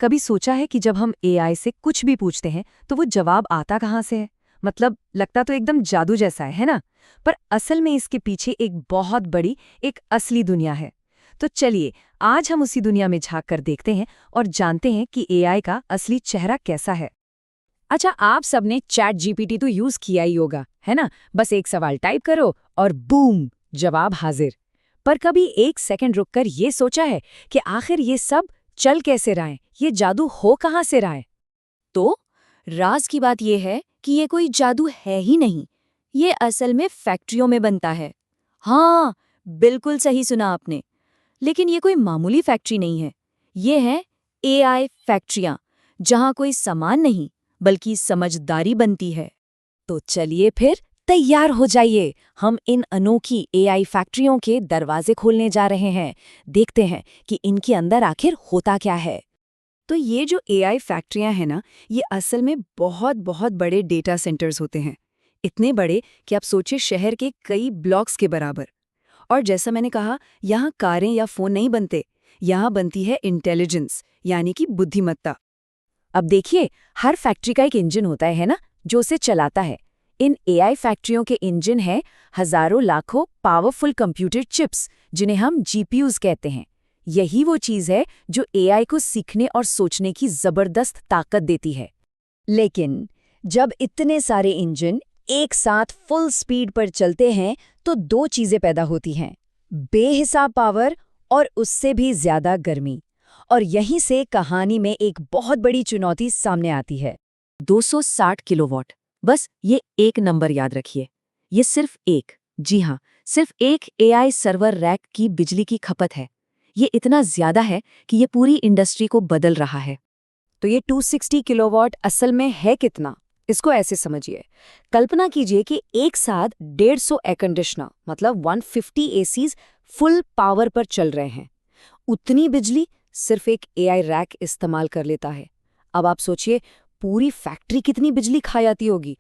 कभी सोचा है कि जब हम एआई से कुछ भी पूछते हैं तो वो जवाब आता कहाँ से है? मतलब लगता तो एकदम जादू जैसा है ना? पर असल में इसके पीछे एक बहुत बड़ी, एक असली दुनिया है। तो चलिए, आज हम उसी दुनिया में झांक कर देखते हैं और जानते हैं कि एआई का असली चेहरा कैसा है। अच्छा, आप सबने चैट जीपीटी तो यूज किया ही होगा, है ना? बस एक सवाल टाइप करो और बूम, जवाब हाजिर। पर कभी एक सेकंड रुककर ये सोचा है कि आखिर ये सब चल कैसे रहा है, ये जादू हो कहाँ से रहा है? तो राज की बात यह है कि ये कोई जादू है ही नहीं, ये असल में फैक्ट्रियों में बनता है। हाँ, बिल्कुल सही सुना आपने। लेकिन ये कोई मामूली फैक्ट्री नहीं है, ये है एआई फैक्ट्रियां, जहां कोई सामान नहीं बल्कि समझदारी बनती है। तो चलिए फिर तैयार हो जाइए, हम इन अनोखी एआई फैक्ट्रियों के दरवाजे खोलने जा रहे हैं। देखते हैं कि इनके अंदर आखिर होता क्या है। तो ये जो एआई फैक्ट्रियां हैं ना, ये असल में बहुत बहुत बड़े डेटा सेंटर्स होते हैं। इतने बड़े कि आप सोचिए शहर के कई ब्लॉक्स के बराबर। और जैसा मैंने कहा, यहाँ कारें या फोन नहीं बनते, यहाँ बनती है इंटेलिजेंस, यानी कि बुद्धिमत्ता। अब देखिए, हर फैक्ट्री का एक इंजन होता है ना, जो उसे चलाता है। इन एआई फैक्ट्रियों के इंजन हैं हजारों लाखों पावरफुल कंप्यूटर चिप्स, जिन्हें हम जीपीयूज कहते हैं। यही वो चीज है जो एआई को सीखने और सोचने की जबरदस्त ताकत देती है। लेकिन जब इतने सारे इंजन एक साथ फुल स्पीड पर चलते हैं तो दो चीजें पैदा होती हैं, बेहिसाब पावर और उससे भी ज्यादा गर्मी। और यहीं से कहानी में एक बहुत बड़ी चुनौती सामने आती है। 260 किलोवाट, बस ये एक नंबर याद रखिए। ये सिर्फ एक, जी हाँ, सिर्फ एक एआई सर्वर रैक की बिजली की खपत है। ये इतना ज्यादा है कि ये पूरी इंडस्ट्री को बदल रहा है। तो ये 260 किलोवाट असल में है कितना? इसको ऐसे समझिए, कल्पना कीजिए कि एक साथ 150 एयर कंडीशनर, मतलब 150 एसीज फुल पावर पर चल रहे हैं। उतनी बिजली सिर्फ एक एआई रैक इस्तेमाल कर लेता है। अब आप सोचिए, पूरी फैक्ट्री कितनी बिजली खा जाती होगी।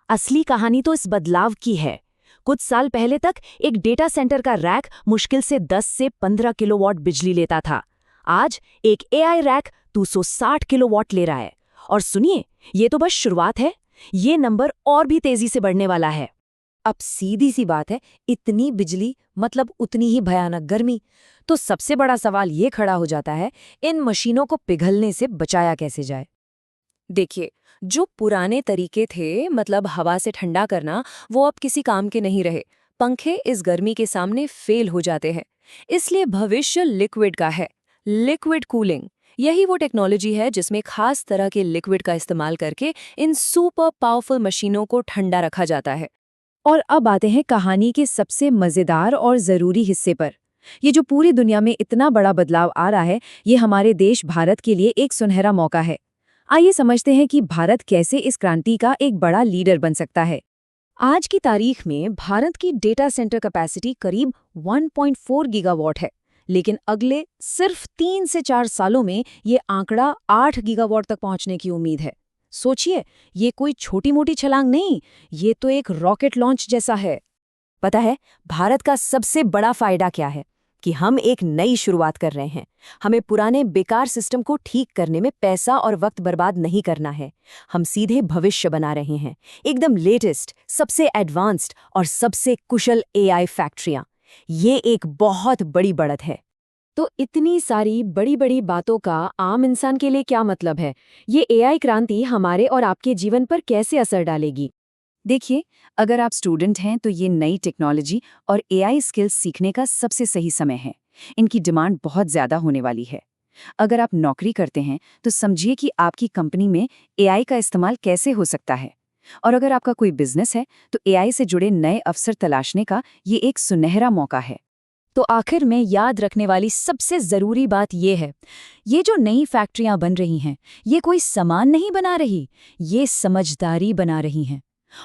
असली कहानी तो इस बदलाव की है। कुछ साल पहले तक एक डेटा सेंटर का रैक मुश्किल से 10 से 15 किलोवाट बिजली लेता था। आज एक एआई रैक 260 किलोवाट ले रहा है। और सुनिए, ये तो बस शुरुआत है, ये नंबर और भी तेजी से बढ़ने वाला है। अब सीधी सी बात है, इतनी बिजली मतलब उतनी ही भयानक गर्मी। तो सबसे बड़ा सवाल ये खड़ा हो जाता है, इन मशीनों को पिघलने से बचाया कैसे जाए? देखिए, जो पुराने तरीके थे, मतलब हवा से ठंडा करना, वो अब किसी काम के नहीं रहे। पंखे इस गर्मी के सामने फेल हो जाते हैं। इसलिए भविष्य लिक्विड का है, लिक्विड कूलिंग। यही वो टेक्नोलॉजी है जिसमें खास तरह के लिक्विड का इस्तेमाल करके इन सुपर पावरफुल मशीनों को ठंडा रखा जाता है। और अब आते हैं कहानी के सबसे मजेदार और जरूरी हिस्से पर। ये जो पूरी दुनिया में इतना बड़ा बदलाव आ रहा है, ये हमारे देश भारत के लिए एक सुनहरा मौका है। आइए समझते हैं कि भारत कैसे इस क्रांति का एक बड़ा लीडर बन सकता है। आज की तारीख में भारत की डेटा सेंटर कैपेसिटी करीब 1.4 गीगावाट है, लेकिन अगले सिर्फ 3 से 4 सालों में ये आंकड़ा 8 गीगावाट तक पहुंचने की उम्मीद है। सोचिए, ये कोई छोटी मोटी छलांग नहीं, ये तो एक रॉकेट लॉन्च जैसा है। पता है, भारत का सबसे बड़ा फायदा क्या है? कि हम एक नई शुरुआत कर रहे हैं। हमें पुराने बेकार सिस्टम को ठीक करने में पैसा और वक्त बर्बाद नहीं करना है। हम सीधे भविष्य बना रहे हैं, एकदम लेटेस्ट, सबसे एडवांस्ड और सबसे कुशल एआई फैक्ट्रियां। ये एक बहुत बड़ी बढ़त है। तो इतनी सारी बड़ी बड़ी बातों का आम इंसान के लिए क्या मतलब है? ये एआई क्रांति हमारे और आपके जीवन पर कैसे असर डालेगी? देखिए, अगर आप स्टूडेंट हैं तो ये नई टेक्नोलॉजी और एआई स्किल्स सीखने का सबसे सही समय है। इनकी डिमांड बहुत ज़्यादा होने वाली है। अगर आप नौकरी करते हैं तो समझिए कि आपकी कंपनी में एआई का इस्तेमाल कैसे हो सकता है। और अगर आपका कोई बिजनेस है तो एआई से जुड़े नए अवसर तलाशने का ये एक सुनहरा मौका है। तो आखिर में याद रखने वाली सबसे ज़रूरी बात ये है, ये जो नई फैक्ट्रियां बन रही हैं, ये कोई सामान नहीं बना रही, ये समझदारी बना रही हैं।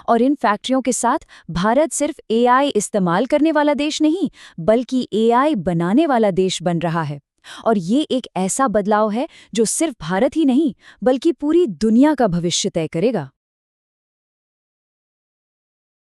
और इन फैक्ट्रियों के साथ भारत सिर्फ एआई इस्तेमाल करने वाला देश नहीं, बल्कि एआई बनाने वाला देश बन रहा है। और ये एक ऐसा बदलाव है जो सिर्फ भारत ही नहीं, बल्कि पूरी दुनिया का भविष्य तय करेगा।